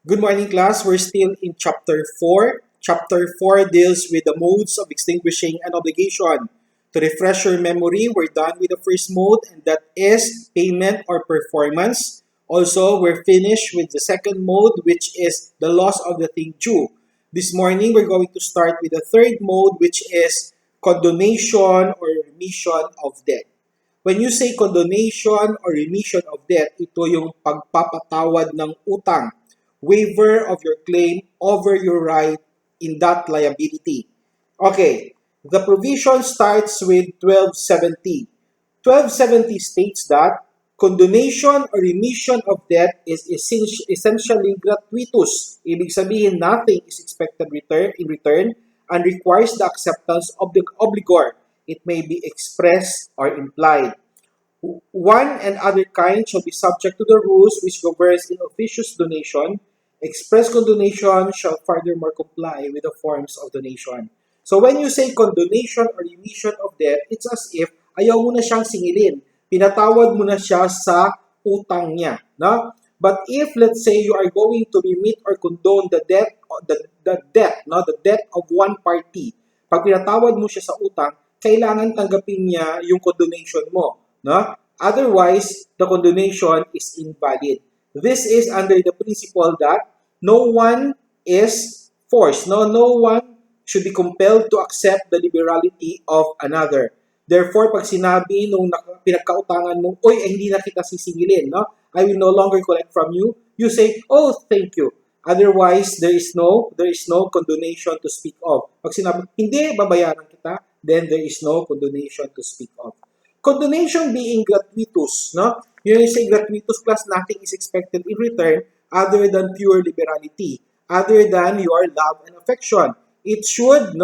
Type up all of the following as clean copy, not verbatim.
Good morning, class. We're still in Chapter 4. Chapter 4 deals with the modes of extinguishing an obligation. To refresh your memory, we're done with the first mode, and that is payment or performance. Also, we're finished with the second mode, which is the loss of the thing due. This morning, we're going to start with the third mode, which is condonation or remission of debt. When you say condonation or remission of debt, ito yung pagpapatawad ng utang, waiver of your claim over your right in that liability. Okay, the provision starts with 1270. 1270 states that condonation or remission of debt is essentially gratuitous. Ibig sabihin, nothing is expected in return and requires the acceptance of the obligor. It may be expressed or implied. One and other kind shall be subject to the rules which governs in officious donation. Express condonation shall furthermore comply with the forms of donation. So when you say condonation or remission of debt, it's as if ayaw mo na siyang singilin. Pinatawad mo na siya sa utang niya. No? But if, let's say, you are going to remit or condone the debt, the debt of one party, pag pinatawad mo siya sa utang, kailangan tanggapin niya yung condonation mo. No? Otherwise, the condonation is invalid. This is under the principle that no one is forced. No one should be compelled to accept the liberality of another. Therefore, pag sinabi nung pinagkautangan mo, oy, hindi na kita sisingilin, no? I will no longer collect from you. You say, oh, thank you. Otherwise, there is no condonation to speak of. Pag sinabi, hindi, babayaran kita, then there is no condonation to speak of. Condonation being gratuitous, no? When you say gratuitous class, nothing is expected in return other than pure liberality, other than your love and affection. It should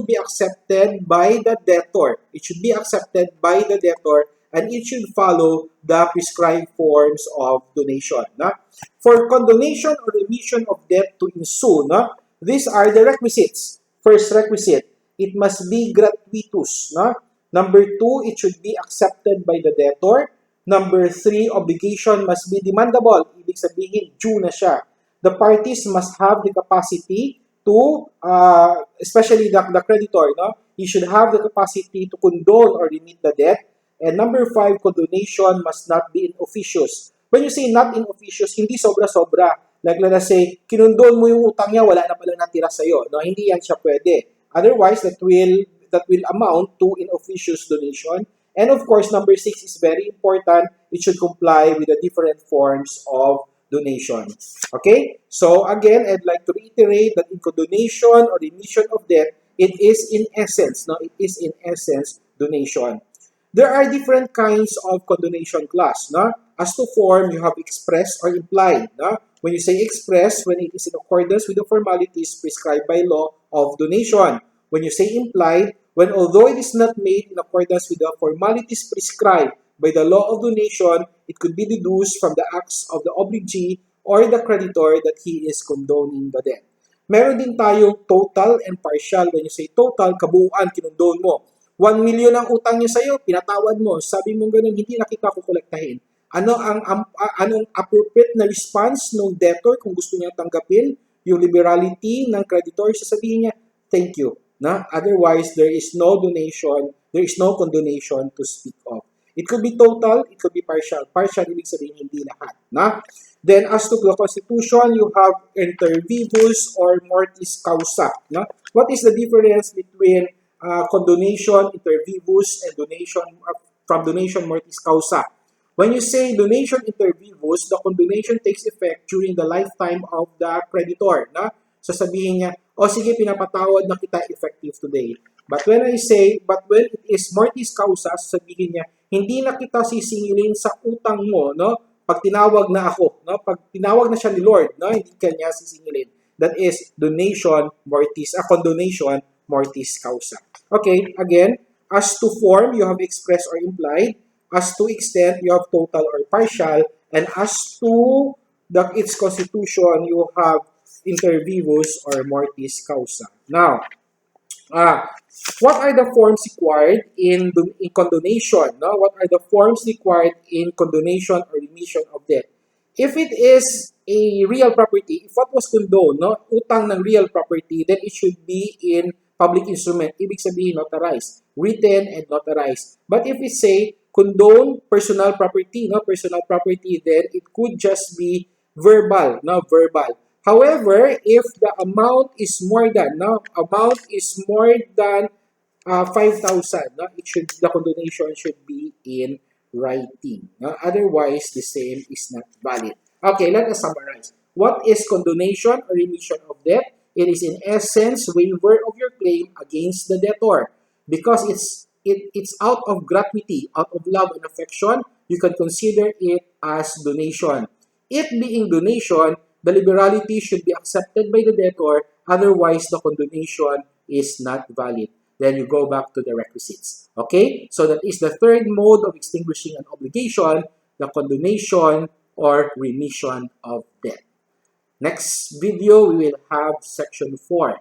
be accepted by the debtor. It should be accepted by the debtor, and it should follow the prescribed forms of donation. No? For condonation or remission of debt to ensue, no? These are the requisites. First requisite, it must be gratuitous. No? Number 2, it should be accepted by the debtor. Number 3, obligation must be demandable. Ibig sabihin, due na siya. The parties must have the capacity to, especially the creditor, no? He should have the capacity to condone or remit the debt. And number 5, condonation must not be in officious. When you say not in officious, hindi sobra-sobra. Like let us say, kinondon mo yung utang niya, wala na pala natira sa'yo. No? Hindi yan siya pwede. Otherwise, that will amount to in officious donation. And of course, number 6 is very important. It should comply with the different forms of donation. Okay? So again, I'd like to reiterate that in condonation or remission of debt, it is in essence donation. There are different kinds of condonation class. No? As to form, you have express or implied. No? When you say express, when it is in accordance with the formalities prescribed by law of donation. When you say implied, when although it is not made in accordance with the formalities prescribed by the law of donation, it could be deduced from the acts of the obligee or the creditor that he is condoning the debt. Meron din tayong total and partial. When you say total, kabuuan, kinondon mo. 1 million ang utang niya sa'yo, pinatawad mo. Sabi mo ganun, hindi na kita kukolektahin. Anong appropriate na response ng debtor kung gusto niya tanggapin yung liberality ng creditor? Sasabihin niya, thank you. Na? Otherwise, there is no donation, there is no condonation to speak of. It could be total, it could be partial. Partial, ibig sabihin, hindi lahat. Na? Then, as to the Constitution, you have inter vivus or mortis causa. Na? What is the difference between condonation, inter vivus, and donation mortis causa? When you say donation inter vivus, the condonation takes effect during the lifetime of the creditor. Na? Sasabihin niya, o sige, pinapatawad na kita effective today. But when it is mortis causa, sasabihin niya, hindi na kita sisingilin sa utang mo, no? Pag tinawag na ako, no? Pag tinawag na siya ni Lord, no? Hindi kanya sisingilin. That is condonation mortis causa. Okay, again, as to form, you have express or implied. As to extent, you have total or partial. And as to its constitution, you have inter vivus or mortis causa. Now, what are the forms required in condonation? No? What are the forms required in condonation or remission of debt? If it is a real property, if what was condoned, no, utang ng real property, then it should be in public instrument. Ibig sabihin, notarized, written and notarized. But if we say condone personal property, no, personal property, then it could just be verbal, no, verbal. However, if the amount is more than, no, amount is more than 5,000, no, the condonation should be in writing. No? Otherwise, the same is not valid. Okay, let us summarize. What is condonation or remission of debt? It is in essence waiver of your claim against the debtor. Because it's out of gratuity, out of love and affection, you can consider it as donation. It being donation, the liberality should be accepted by the debtor, otherwise the condonation is not valid. Then you go back to the requisites. Okay? So that is the third mode of extinguishing an obligation, the condonation or remission of debt. Next video, we will have section 4.